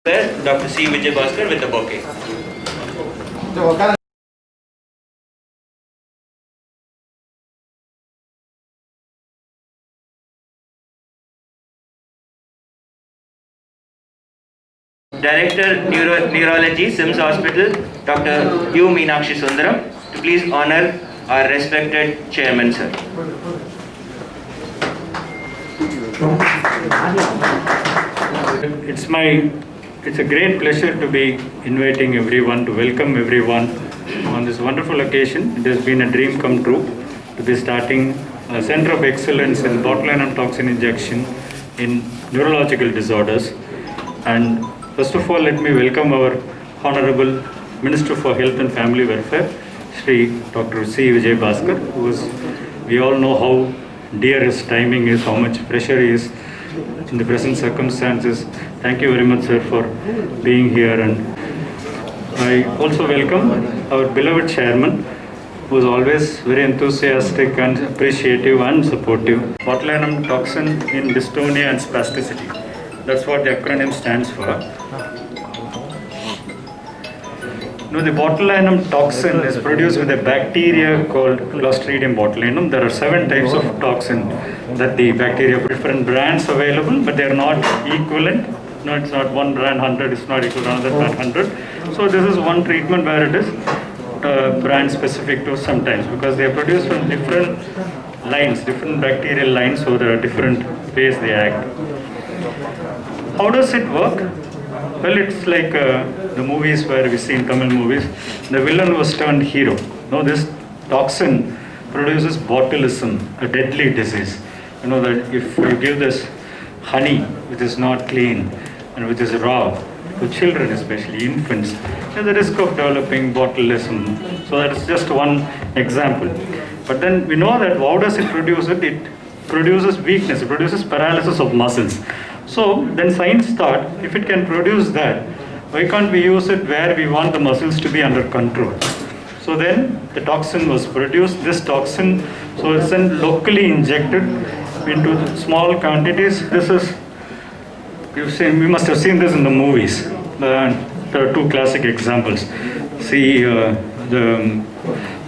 Dr. C. Vijay Bhaskar with the bouquet. Director Neurology, SIMS Hospital, Dr. U. Meenakshi Sundaram, to please honor our respected chairman, sir. It's a great pleasure to be inviting everyone, to welcome everyone on this wonderful occasion. It has been a dream come true to be starting a Center of Excellence in botulinum toxin injection in neurological disorders. And first of all, let me welcome our Honorable Minister for Health and Family Welfare, Shri Dr. C. Vijay Bhaskar, we all know how dear his timing is, how much pressure he is in the present circumstances. Thank you very much, sir, for being here. And I also welcome our beloved chairman, who is always very enthusiastic and appreciative and supportive. Botulinum toxin in dystonia and spasticity. That's what the acronym stands for. No, the botulinum toxin is produced with a bacteria called Clostridium botulinum. There are 7 types of toxin that the bacteria, different brands available, but they are not equivalent. No, it's not one brand 100, it's not equal to another brand 100. So this is one treatment where it is brand specific to sometimes, because they are produced from different lines, different bacterial lines, so there are different ways they act. How does it work? Well, it's like the movies where we see in Tamil movies, the villain was turned hero. No, this toxin produces botulism, a deadly disease. You know that if you give this honey, which is not clean and which is raw, to children, especially infants, there's the risk of developing botulism. So that's just one example. But then we know that how does it produce it? It produces weakness, it produces paralysis of muscles. So then science thought, if it can produce that, why can't we use it where we want the muscles to be under control? So then the toxin was produced, this toxin, so it's then locally injected into small quantities. This is, we must have seen this in the movies. There are 2 classic examples. See, the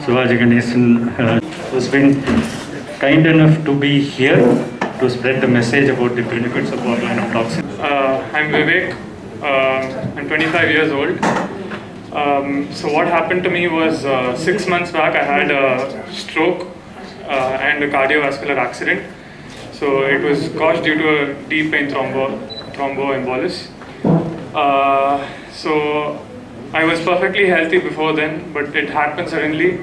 Shivaji Ganesan has been kind enough to be here to spread the message about the benefits of botulinum toxin. I'm Vivek. I'm 25 years old. So what happened to me was 6 months back I had a stroke and a cardiovascular accident. So it was caused due to a deep vein thromboembolus. So I was perfectly healthy before then, but it happened suddenly.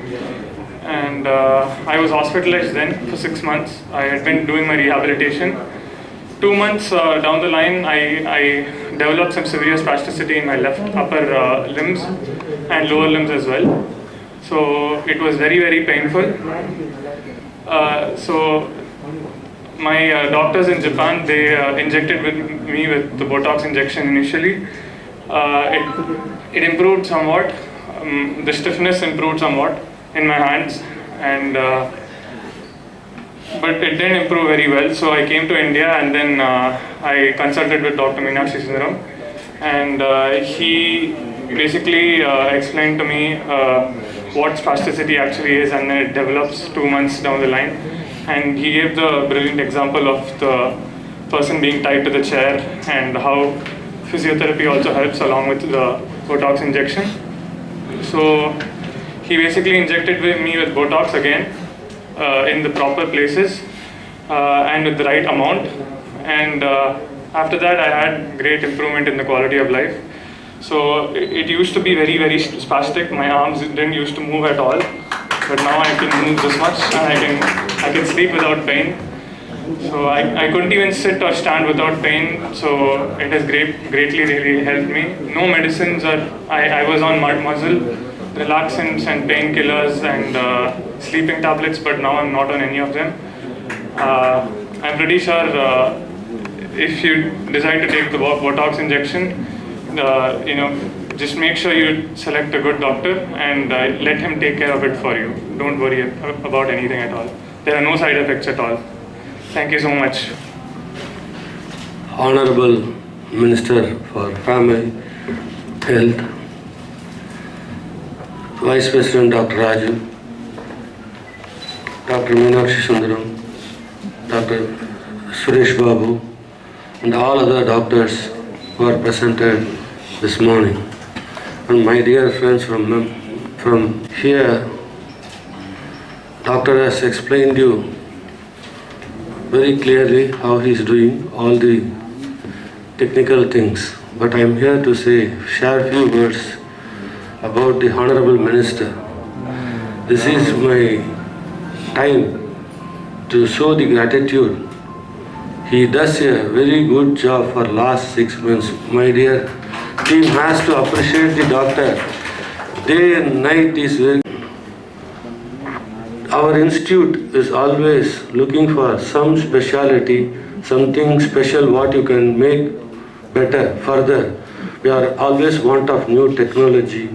And I was hospitalized then for 6 months. I had been doing my rehabilitation. 2 months down the line, I developed some severe spasticity in my left upper limbs and lower limbs as well. So it was very, very painful. So my doctors in Japan, they injected me with the Botox injection initially. It improved somewhat. The stiffness improved somewhat in my hands, and but it didn't improve very well. So I came to India, and then I consulted with Dr. Meenakshi Sundaram, and he basically explained to me what spasticity actually is, and then it develops 2 months down the line. And he gave the brilliant example of the person being tied to the chair and how physiotherapy also helps along with the Botox injection. So he basically injected me with Botox again in the proper places and with the right amount. And after that, I had great improvement in the quality of life. So it used to be very, very spastic. My arms didn't used to move at all, but now I can move this much, and I can sleep without pain. So I couldn't even sit or stand without pain. So it has greatly really helped me. No medicines, or I was on muzzle, relaxants and painkillers and sleeping tablets, but now I'm not on any of them. I'm pretty sure if you decide to take the Botox injection, just make sure you select a good doctor and let him take care of it for you. Don't worry about anything at all. There are no side effects at all. Thank you so much. Honorable Minister for Family Health, Vice President Dr. Raju, Dr. Meenakshi Sundaram, Dr. Suresh Babu, and all other doctors who are presented this morning. And my dear friends from here, doctor has explained you very clearly how he is doing all the technical things. But I am here to share a few words about the Honorable Minister. This is my time to show the gratitude. He does a very good job for last 6 months. My dear team has to appreciate the doctor. Day and night is very. Our institute is always looking for some speciality, something special what you can make better further. We are always want of new technology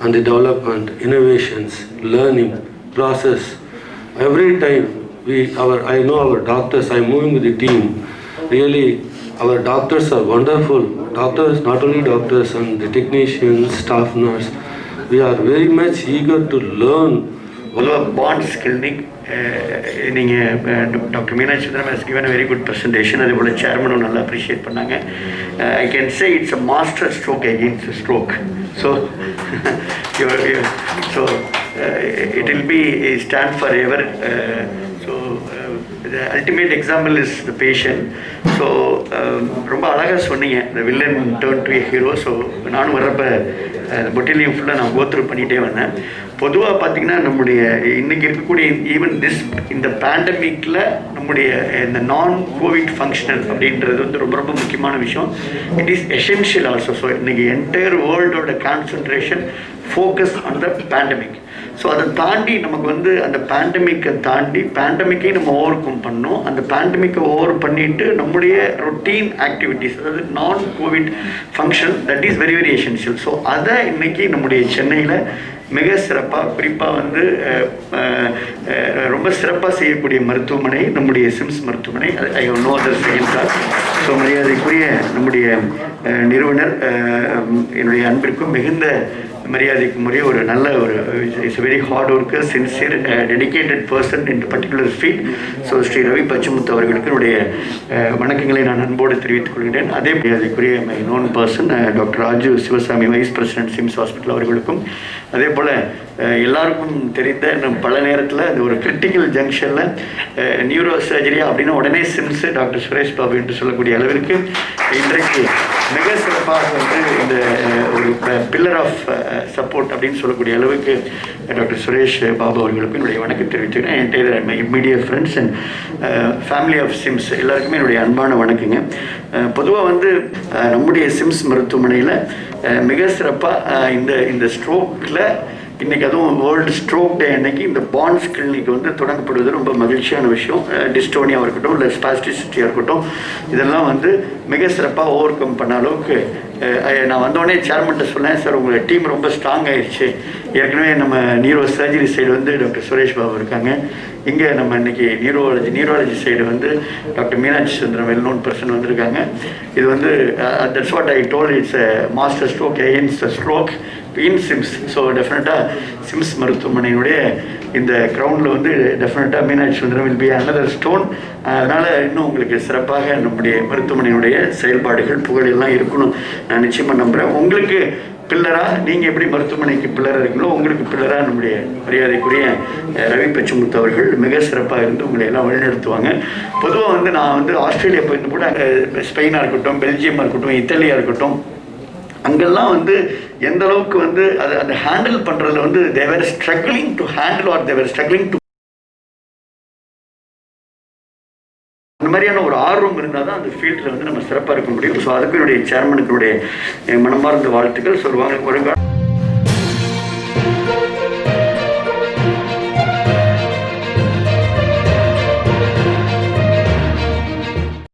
and the development, innovations, learning, process. Every time I know our doctors, I'm moving with the team. Really, our doctors are wonderful. Doctors, not only doctors and the technicians, staff nurse, we are very much eager to learn. Bonds clinic, Dr. Meenakshi Sundaram has given a very good presentation. The chairman will appreciate. I can say it's a master stroke against stroke. So, it will be stand forever. The ultimate example is the patient. So, ரொம்ப அழகா சொன்னீங்க. The villain turned to a hero. So, நானும் வரப்ப பொட்டிலையும் ஃபுல்லாக நான் go through பண்ணிகிட்டே வந்தேன். பொதுவாக பார்த்தீங்கன்னா நம்முடைய இன்னைக்கு இருக்கக்கூடிய ஈவன் இந்த பேண்டமிக்கில் நம்முடைய இந்த கோவிட் ஃபங்க்ஷனல் அப்படின்றது வந்து ரொம்ப ரொம்ப முக்கியமான விஷயம். It is essential also. So இன்னைக்கு என்டையர் வேர்ல்டோட concentration focus on the pandemic. So அதை தாண்டி நமக்கு வந்து அந்த பேண்டமிக்கை தாண்டி பேண்டமிக்கையும் நம்ம ஓவர் கம் பண்ணோம். அந்த பேண்டமிக்கை ஓவர் பண்ணிட்டு நம்முடைய ரொட்டீன் ஆக்டிவிட்டீஸ், அதாவது Covid function, that is very very essential. So அதை இன்னைக்கு நம்முடைய சென்னையில் மிக சிறப்பாக, குறிப்பாக வந்து ரொம்ப சிறப்பாக செய்யக்கூடிய மருத்துவமனை நம்முடைய சிம்ஸ் மருத்துவமனை. I have no other second thought. So மரியாதைக்குரிய நம்முடைய நிறுவனர், என்னுடைய அன்பிற்கும் மிகுந்த மரியாதைக்குரிய ஒரு நல்ல ஒரு it's very hard worker, sincere, dedicated person in particular field. So Shri Ravi Pachamuthu அவர்களுக்கு என்னுடைய வணக்கங்களை நான் அன்போடு தெரிவித்துக் கொள்கிறேன். அதே மரியாதைக்குரிய my known person doctor Raju Sivasamy, vice president SIMS hospital அவர்களுக்கும், அதே போல் எல்லாருக்கும் தெரிந்த பல நேரத்தில் இந்த ஒரு கிரிட்டிக்கல் ஜங்ஷனில் நியூரோ சர்ஜரியா அப்படின்னா உடனே சிம்ஸ் டாக்டர் சுரேஷ் பாபு என்று சொல்லக்கூடிய அளவிற்கு இன்றைக்கு மிக சிறப்பாக வந்து இந்த ஒரு பில்லர் ஆஃப் சப்போர்ட் அப்படின்னு சொல்லக்கூடிய அளவுக்கு டாக்டர் சுரேஷ் பாபு அவர்களுக்கும் என்னுடைய வணக்கம் தெரிவித்துக்கிறேன். Entire my immediate friends and family of SIMS எல்லாருக்குமே என்னுடைய அன்பான வணக்கங்க. பொதுவாக வந்து நம்முடைய சிம்ஸ் மருத்துவமனையில் மிக சிறப்பாக இந்த ஸ்ட்ரோக்கில் இன்றைக்கி, அதுவும் வேர்ல்டு ஸ்ட்ரோக் டே அன்னைக்கு இந்த பாண்ட்ஸ் கிளினிக் வந்து தொடங்கப்படுவது ரொம்ப மகிழ்ச்சியான விஷயம். டிஸ்டோனியாக இருக்கட்டும், இல்லை ஸ்பாஸ்டிசிட்டியாக இருக்கட்டும், இதெல்லாம் வந்து மிக சிறப்பாக ஓவர் கம் பண்ண அளவுக்கு நான் வந்தோடனே சேர்மன்ட்ட சொன்னேன், சார் உங்கள் டீம் ரொம்ப ஸ்ட்ராங் ஆயிடுச்சு. ஏற்கனவே நம்ம நியூரோ சர்ஜரி சைடு வந்து டாக்டர் சுரேஷ் பாபு இருக்காங்க. இங்கே நம்ம இன்றைக்கி நியூரோலஜி சைடு வந்து doctor Meenakshi Sundaram well known person வந்திருக்காங்க. இது வந்து that's what I told, it's master stroke against stroke in Sims. So டெஃபினட்டாக சிம்ஸ் மருத்துவமனையினுடைய இந்த கிரவுண்டில் வந்து டெஃபினட்டாக Meenakshi Sundaram will be another stone. அதனால் இன்னும் உங்களுக்கு சிறப்பாக நம்முடைய மருத்துவமனையினுடைய செயல்பாடுகள் புகழ் எல்லாம் இருக்கணும் நான் நிச்சயமாக நம்புகிறேன். உங்களுக்கு பில்லராக நீங்கள் எப்படி மருத்துவமனைக்கு பில்லராக இருக்கீங்களோ, உங்களுக்கு பில்லராக நம்முடைய மரியாதைக்குரிய ரவி பச்சமுத்து அவர்கள் மிக சிறப்பாக இருந்து உங்களை எல்லாம் வழிநடத்துவாங்க. பொதுவாக வந்து நான் வந்து ஆஸ்திரேலியா போயிருந்து கூட ஸ்பெயினாக இருக்கட்டும், பெல்ஜியமாக இருக்கட்டும், இத்தாலியாக இருக்கட்டும், அங்கெல்லாம் வந்து எந்த அளவுக்கு வந்து அதை ஹேண்டில் பண்ணுறதுல வந்து they are struggling to handle or they are struggling to, அந்த மாதிரியான ஒரு ஆர்வம் இருந்தால் தான் அந்த ஃபீல்டில் வந்து நம்ம சிறப்பாக இருக்க முடியும். ஸோ அதுக்கு என்னுடைய சேர்மனுக்குடைய மனமார்ந்த வாழ்த்துக்கள் சொல்லுவாங்க. ஒரு